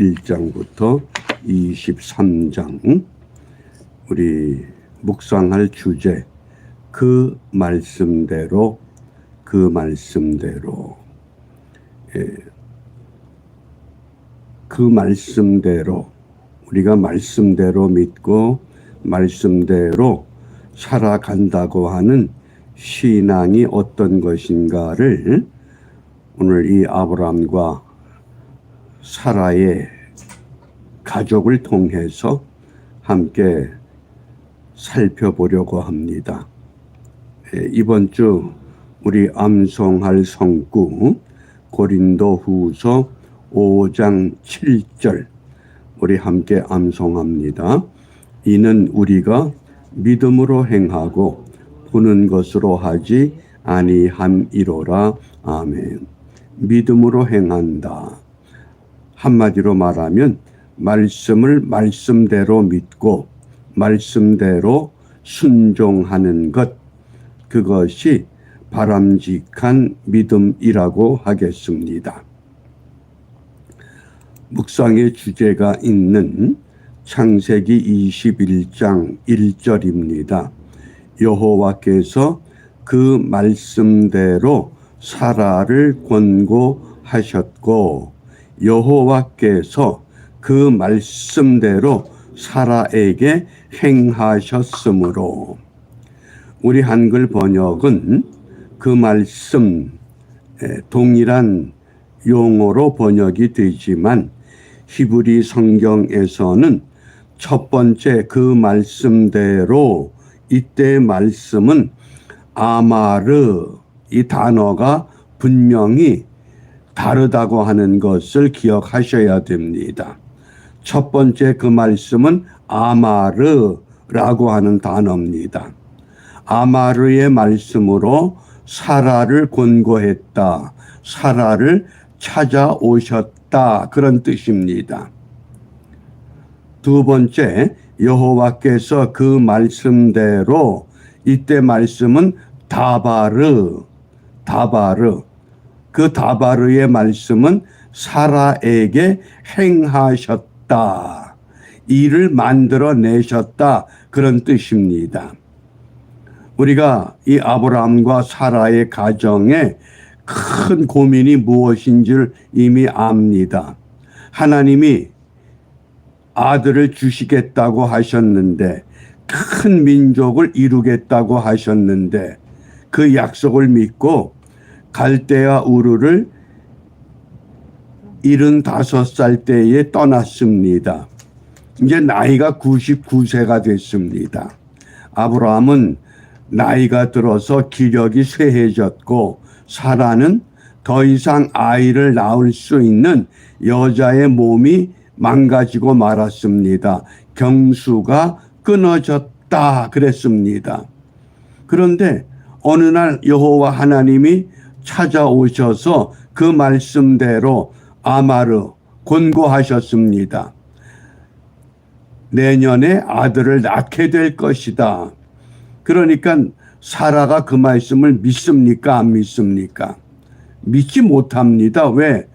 1장부터 23장 우리 묵상할 주제 그 말씀대로 그 말씀대로 우리가 말씀대로 믿고 말씀대로 살아간다고 하는 신앙이 어떤 것인가를 오늘 이 아브라함과 사라의 가족을 통해서 함께 살펴보려고 합니다. 이번 주 우리 암송할 성구 고린도후서 5장 7절 우리 함께 암송합니다. 이는 우리가 믿음으로 행하고 보는 것으로 하지 아니함이로라. 아멘. 믿음으로 행한다. 한마디로 말하면 말씀을 말씀대로 믿고 말씀대로 순종하는 것, 그것이 바람직한 믿음이라고 하겠습니다. 묵상의 주제가 있는 창세기 21장 1절입니다. 여호와께서 그 말씀대로 사라를 권고하셨고 여호와께서 그 말씀대로 사라에게 행하셨으므로. 우리 한글 번역은 그 말씀 동일한 용어로 번역이 되지만 히브리 성경에서는 첫 번째 그 말씀대로, 이때 말씀은 아마르, 이 단어가 분명히 다르다고 하는 것을 기억하셔야 됩니다. 첫 번째 그 말씀은 아마르라고 하는 단어입니다. 아마르의 말씀으로 사라를 권고했다. 사라를 찾아오셨다. 그런 뜻입니다. 두 번째, 여호와께서 그 말씀대로, 이때 말씀은 다바르. 그 다바르의 말씀은 사라에게 행하셨다. 일을 만들어내셨다. 그런 뜻입니다. 우리가 이 아브라함과 사라의 가정에 큰 고민이 무엇인지를 이미 압니다. 하나님이 아들을 주시겠다고 하셨는데, 큰 민족을 이루겠다고 하셨는데, 그 약속을 믿고 갈대아 우르를 75살 때에 떠났습니다. 이제 나이가 99세가 됐습니다. 아브라함은 나이가 들어서 기력이 쇠해졌고 사라는 더 이상 아이를 낳을 수 있는 여자의 몸이 망가지고 말았습니다. 경수가 끊어졌다 그랬습니다. 그런데 어느 날 여호와 하나님이 찾아오셔서 그 말씀대로 아마르 권고하셨습니다. 내년에 아들을 낳게 될 것이다. 그러니까 사라가 그 말씀을 믿습니까? 안 믿습니까? 믿지 못합니다. 왜?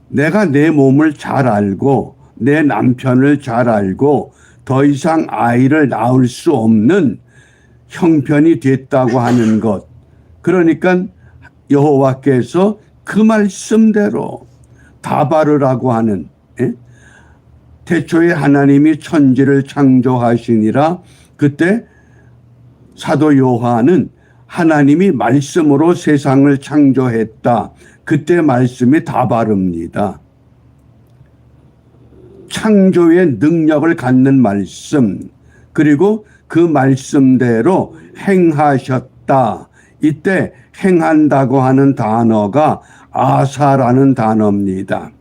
내가 내 몸을 잘 알고 내 남편을 잘 알고 더 이상 아이를 낳을 수 없는 형편이 됐다고 하는 것. 그러니까 여호와께서 그 말씀대로 다바르라고 하는, 태초에 하나님이 천지를 창조하시니라. 그때 사도 요한은 하나님이 말씀으로 세상을 창조했다. 그때 말씀이 다바르입니다. 창조의 능력을 갖는 말씀, 그리고 그 말씀대로 행하셨다. 이때 행한다고 하는 단어가 아사라는 단어입니다.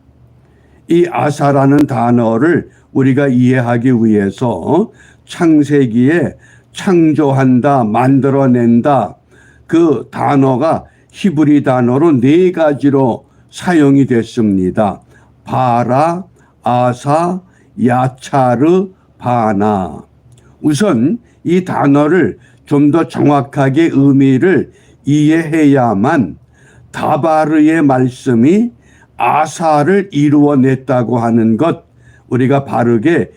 이 아사라는 단어를 우리가 이해하기 위해서 창세기에 창조한다, 만들어낸다, 그 단어가 히브리 단어로 4가지로 사용이 됐습니다. 바라, 아사, 야차르, 바나. 우선 이 단어를 좀 더 정확하게 의미를 이해해야만 다바르의 말씀이 아사를 이루어냈다고 하는 것 우리가 바르게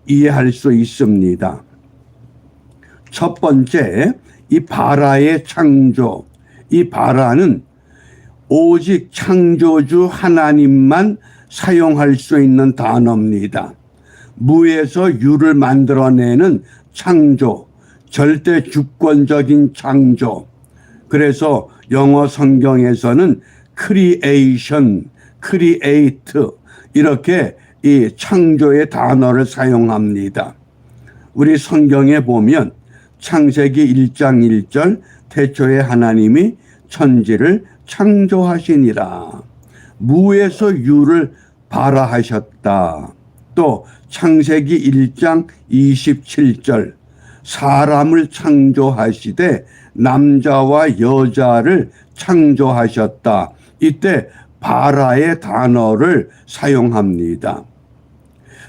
이해할 수 있습니다. 첫 번째, 이 바라의 창조. 이 바라는 오직 창조주 하나님만 사용할 수 있는 단어입니다. 무에서 유를 만들어내는 창조, 절대 주권적인 창조. 그래서 영어 성경에서는 creation, create 이렇게 이 창조의 단어를 사용합니다. 우리 성경에 보면 창세기 1장 1절 태초에 하나님이 천지를 창조하시니라. 무에서 유를 발아하셨다. 또 창세기 1장 27절 사람을 창조하시되 남자와 여자를 창조하셨다. 이때 바라의 단어를 사용합니다.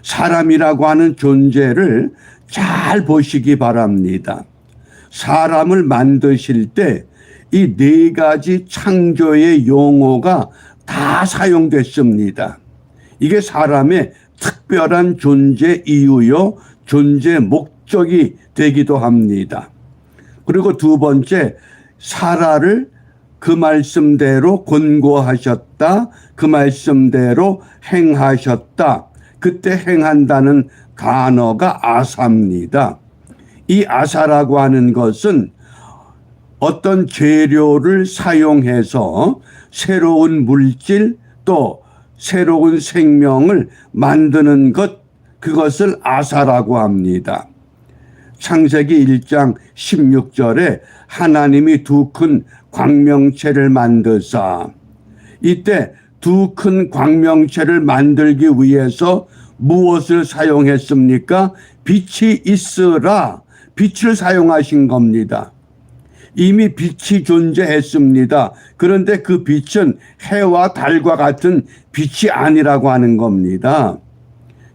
사람이라고 하는 존재를 잘 보시기 바랍니다. 사람을 만드실 때 이 네 가지 창조의 용어가 다 사용됐습니다. 이게 사람의 특별한 존재 이유요, 존재 목적이 되기도 합니다. 그리고 두 번째, 사라를 그 말씀대로 권고하셨다. 그 말씀대로 행하셨다. 그때 행한다는 단어가 아사입니다. 이 아사라고 하는 것은 어떤 재료를 사용해서 새로운 물질 또 새로운 생명을 만드는 것, 그것을 아사라고 합니다. 창세기 1장 16절에 하나님이 두 큰 광명체를 만드사, 이때 두 큰 광명체를 만들기 위해서 무엇을 사용했습니까? 빛이 있으라, 빛을 사용하신 겁니다. 이미 빛이 존재했습니다. 그런데 그 빛은 해와 달과 같은 빛이 아니라고 하는 겁니다.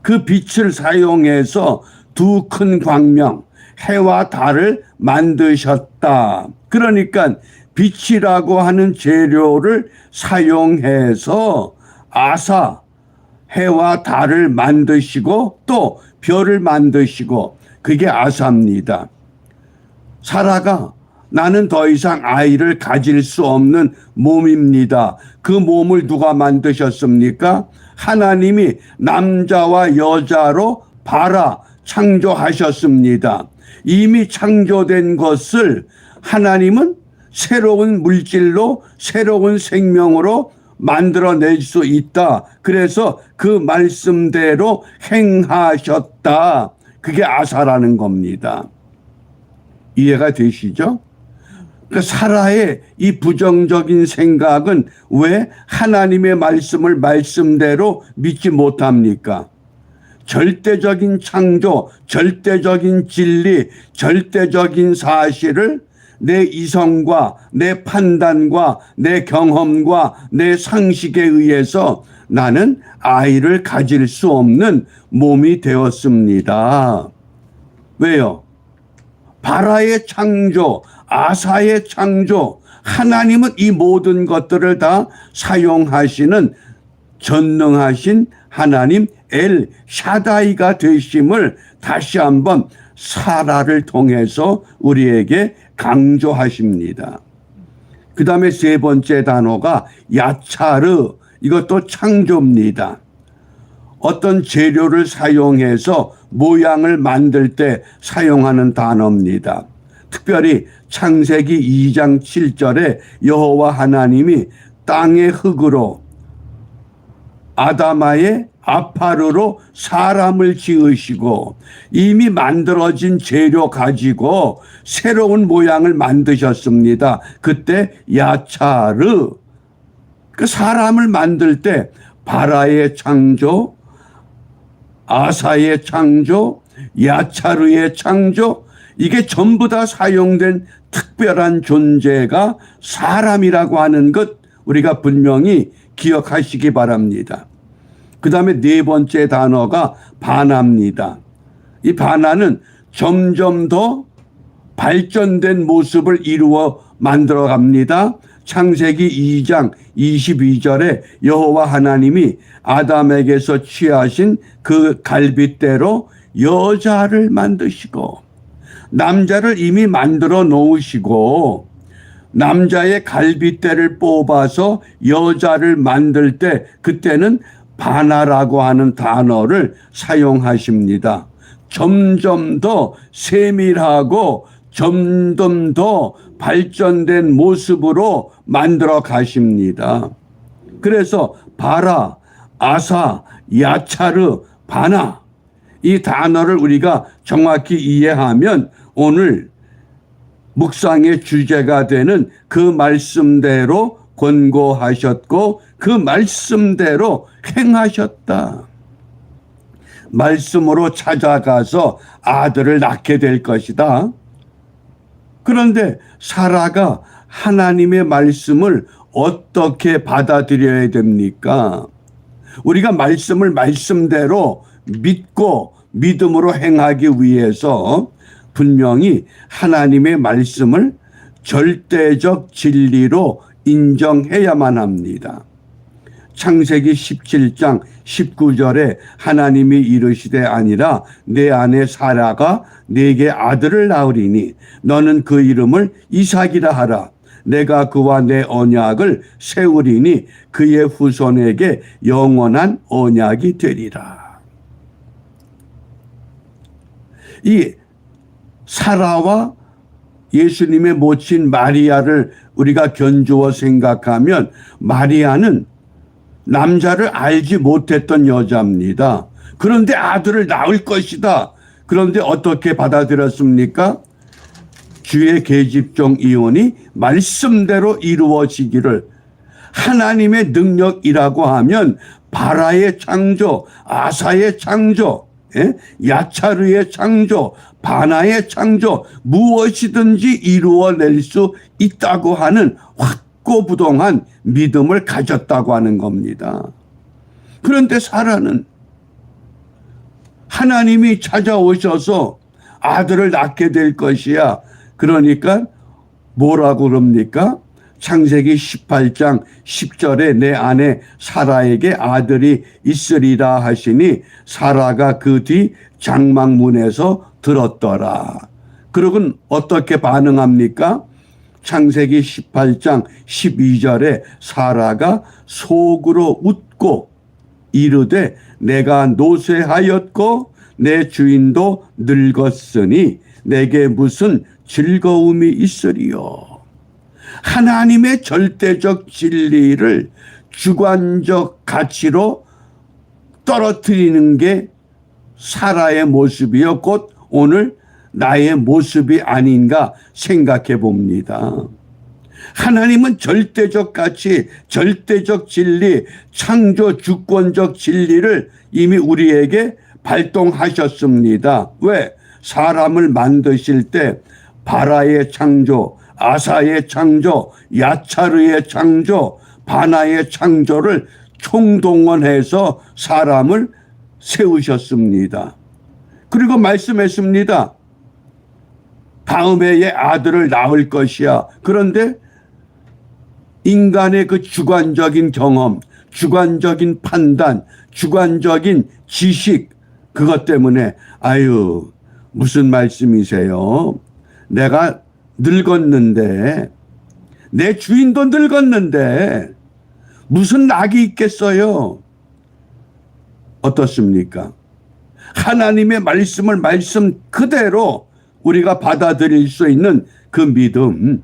그 빛을 사용해서 두 큰 광명, 해와 달을 만드셨다. 그러니까 빛이라고 하는 재료를 사용해서 아사, 해와 달을 만드시고 또 별을 만드시고, 그게 아사입니다. 사라가 나는 더 이상 아이를 가질 수 없는 몸입니다. 그 몸을 누가 만드셨습니까? 하나님이 남자와 여자로 바라 창조하셨습니다. 이미 창조된 것을 하나님은 새로운 물질로, 새로운 생명으로 만들어낼 수 있다. 그래서 그 말씀대로 행하셨다. 그게 아사라는 겁니다. 이해가 되시죠? 그 사라의 이 부정적인 생각은 왜 하나님의 말씀을 말씀대로 믿지 못합니까? 절대적인 창조, 절대적인 진리, 절대적인 사실을 내 이성과 내 판단과 내 경험과 내 상식에 의해서 나는 아이를 가질 수 없는 몸이 되었습니다. 왜요? 바라의 창조, 아사의 창조, 하나님은 이 모든 것들을 다 사용하시는 전능하신 하나님 엘 샤다이가 되심을 다시 한번 사라를 통해서 우리에게 강조하십니다. 그 다음에 세 번째 단어가 야차르, 이것도 창조입니다. 어떤 재료를 사용해서 모양을 만들 때 사용하는 단어입니다. 특별히 창세기 2장 7절에 여호와 하나님이 땅의 흙으로 아다마의 아파르로 사람을 지으시고 이미 만들어진 재료 가지고 새로운 모양을 만드셨습니다. 그때 야차르, 그 사람을 만들 때 바라의 창조, 아사의 창조, 야차르의 창조, 이게 전부 다 사용된 특별한 존재가 사람이라고 하는 것 우리가 분명히 기억하시기 바랍니다. 그 다음에 네 번째 단어가 바나입니다. 이 바나는 점점 더 발전된 모습을 이루어 만들어 갑니다. 창세기 2장 22절에 여호와 하나님이 아담에게서 취하신 그 갈빗대로 여자를 만드시고 남자를 이미 만들어 놓으시고 남자의 갈빗대를 뽑아서 여자를 만들 때 그때는 바나라고 하는 단어를 사용하십니다. 점점 더 세밀하고 점점 더 발전된 모습으로 만들어 가십니다. 그래서 바라, 아사, 야차르, 바나 이 단어를 우리가 정확히 이해하면 오늘 묵상의 주제가 되는 그 말씀대로 권고하셨고 그 말씀대로 행하셨다. 말씀으로 찾아가서 아들을 낳게 될 것이다. 그런데 사라가 하나님의 말씀을 어떻게 받아들여야 됩니까? 우리가 말씀을 말씀대로 믿고 믿음으로 행하기 위해서 분명히 하나님의 말씀을 절대적 진리로 인정해야만 합니다. 창세기 17장 19절에 하나님이 이르시되 아니라 내 아내 사라가 네게 아들을 낳으리니 너는 그 이름을 이삭이라 하라. 내가 그와 내 언약을 세우리니 그의 후손에게 영원한 언약이 되리라. 이 사라와 예수님의 모친 마리아를 우리가 견주어 생각하면 마리아는 남자를 알지 못했던 여자입니다. 그런데 아들을 낳을 것이다. 그런데 어떻게 받아들였습니까? 주의 계집종 이혼이 말씀대로 이루어지기를. 하나님의 능력이라고 하면 바라의 창조, 아사의 창조, 야차르의 창조, 바나의 창조 무엇이든지 이루어낼 수 있다고 하는 확고부동한 믿음을 가졌다고 하는 겁니다. 그런데 사라는 하나님이 찾아오셔서 아들을 낳게 될 것이야. 그러니까 뭐라고 그럽니까? 창세기 18장 10절에 내 아내 사라에게 아들이 있으리라 하시니 사라가 그 뒤 장막문에서 들었더라. 그러곤 어떻게 반응합니까? 창세기 18장 12절에 사라가 속으로 웃고 이르되 내가 노쇠하였고 내 주인도 늙었으니 내게 무슨 즐거움이 있으리요. 하나님의 절대적 진리를 주관적 가치로 떨어뜨리는 게 사라의 모습이요 곧 오늘 나의 모습이 아닌가 생각해 봅니다. 하나님은 절대적 가치, 절대적 진리, 창조 주권적 진리를 이미 우리에게 발동하셨습니다. 왜? 사람을 만드실 때 바라의 창조, 아사의 창조, 야차르의 창조, 바나의 창조를 총동원해서 사람을 세우셨습니다. 그리고 말씀했습니다. 다음 해에 아들을 낳을 것이야. 그런데 인간의 그 주관적인 경험, 주관적인 판단, 주관적인 지식 그것 때문에 아유 무슨 말씀이세요? 내가 늙었는데 내 주인도 늙었는데 무슨 낙이 있겠어요? 어떻습니까? 하나님의 말씀을 말씀 그대로 우리가 받아들일 수 있는 그 믿음.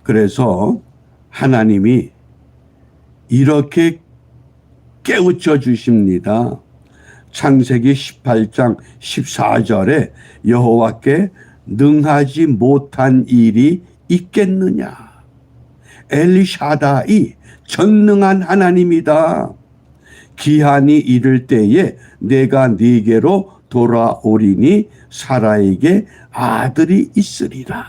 그래서 하나님이 이렇게 깨우쳐 주십니다. 창세기 18장 14절에 여호와께 능하지 못한 일이 있겠느냐. 엘샤다이 전능한 하나님이다. 기한이 이를 때에 내가 네게로 돌아오리니 사라에게 아들이 있으리라.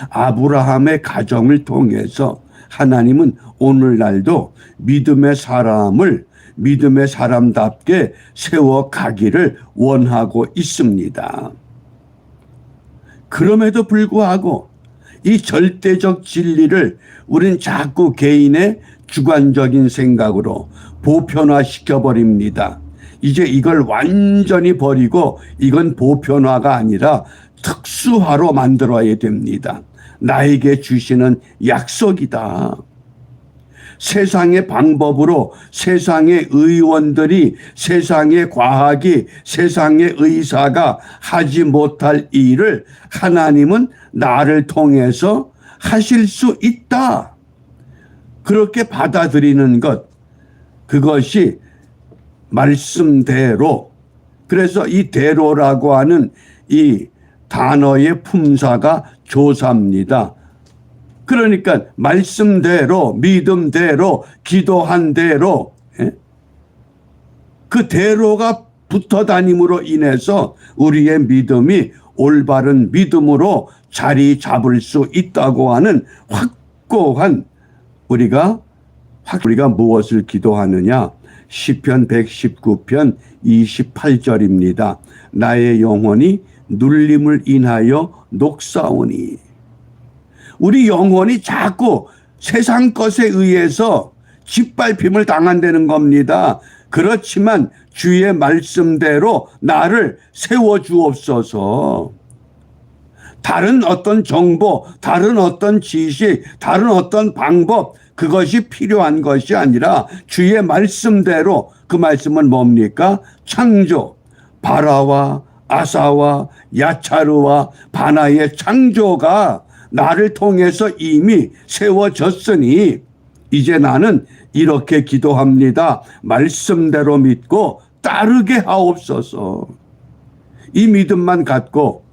아브라함의 가정을 통해서 하나님은 오늘날도 믿음의 사람을 믿음의 사람답게 세워가기를 원하고 있습니다. 그럼에도 불구하고 이 절대적 진리를 우린 자꾸 개인의 주관적인 생각으로 보편화시켜버립니다. 이제 이걸 완전히 버리고 이건 보편화가 아니라 특수화로 만들어야 됩니다. 나에게 주시는 약속이다. 세상의 방법으로 세상의 의원들이, 세상의 과학이, 세상의 의사가 하지 못할 일을 하나님은 나를 통해서 하실 수 있다. 그렇게 받아들이는 것, 그것이 말씀대로. 그래서 이 대로라고 하는 이 단어의 품사가 조사입니다. 그러니까 말씀대로, 믿음대로, 기도한 대로, 그 대로가 붙어 다님으로 인해서 우리의 믿음이 올바른 믿음으로 자리 잡을 수 있다고 하는 확고한, 우리가 무엇을 기도하느냐? 시편 119편 28절입니다. 나의 영혼이 눌림을 인하여 녹사오니. 우리 영혼이 자꾸 세상 것에 의해서 짓밟힘을 당한다는 겁니다. 그렇지만 주의 말씀대로 나를 세워주옵소서. 다른 어떤 정보, 다른 어떤 지식, 다른 어떤 방법, 그것이 필요한 것이 아니라 주의 말씀대로, 그 말씀은 뭡니까? 창조, 바라와 아사와 야차르와 바나의 창조가 나를 통해서 이미 세워졌으니 이제 나는 이렇게 기도합니다. 말씀대로 믿고 따르게 하옵소서. 이 믿음만 갖고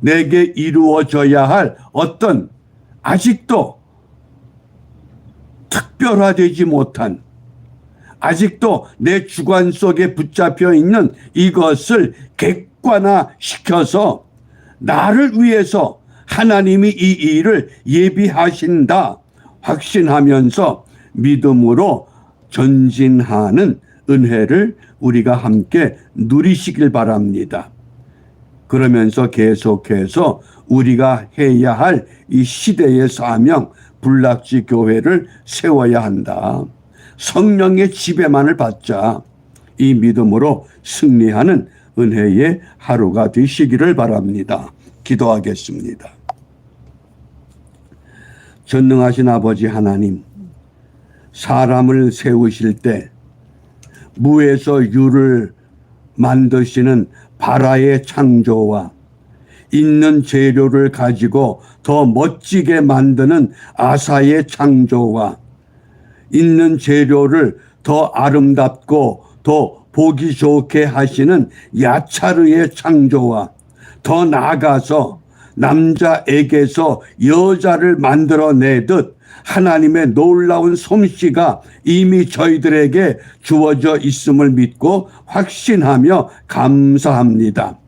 내게 이루어져야 할 어떤 아직도 특별화되지 못한, 아직도 내 주관 속에 붙잡혀 있는 이것을 객관화시켜서 나를 위해서 하나님이 이 일을 예비하신다 확신하면서 믿음으로 전진하는 은혜를 우리가 함께 누리시길 바랍니다. 그러면서 계속해서 우리가 해야 할 이 시대의 사명, 불락지 교회를 세워야 한다. 성령의 지배만을 받자 이 믿음으로 승리하는 은혜의 하루가 되시기를 바랍니다. 기도하겠습니다. 전능하신 아버지 하나님, 사람을 세우실 때 무에서 유를 만드시는 바라의 창조와 있는 재료를 가지고 더 멋지게 만드는 아사의 창조와 있는 재료를 더 아름답고 더 보기 좋게 하시는 야차르의 창조와 더 나아가서 남자에게서 여자를 만들어내듯 하나님의 놀라운 솜씨가 이미 저희들에게 주어져 있음을 믿고 확신하며 감사합니다.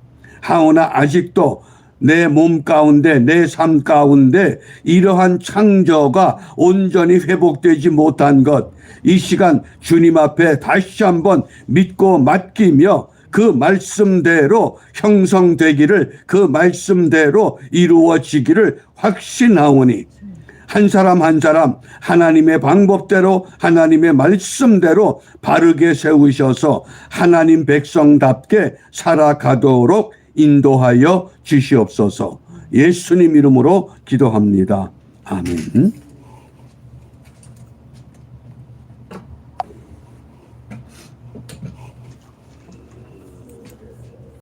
하오나 아직도 내 몸 가운데, 내 삶 가운데 이러한 창조가 온전히 회복되지 못한 것, 이 시간 주님 앞에 다시 한번 믿고 맡기며 그 말씀대로 형성되기를, 그 말씀대로 이루어지기를 확신하오니 한 사람 한 사람 하나님의 방법대로, 하나님의 말씀대로 바르게 세우셔서 하나님 백성답게 살아가도록 인도하여 주시옵소서. 예수님 이름으로 기도합니다. 아멘.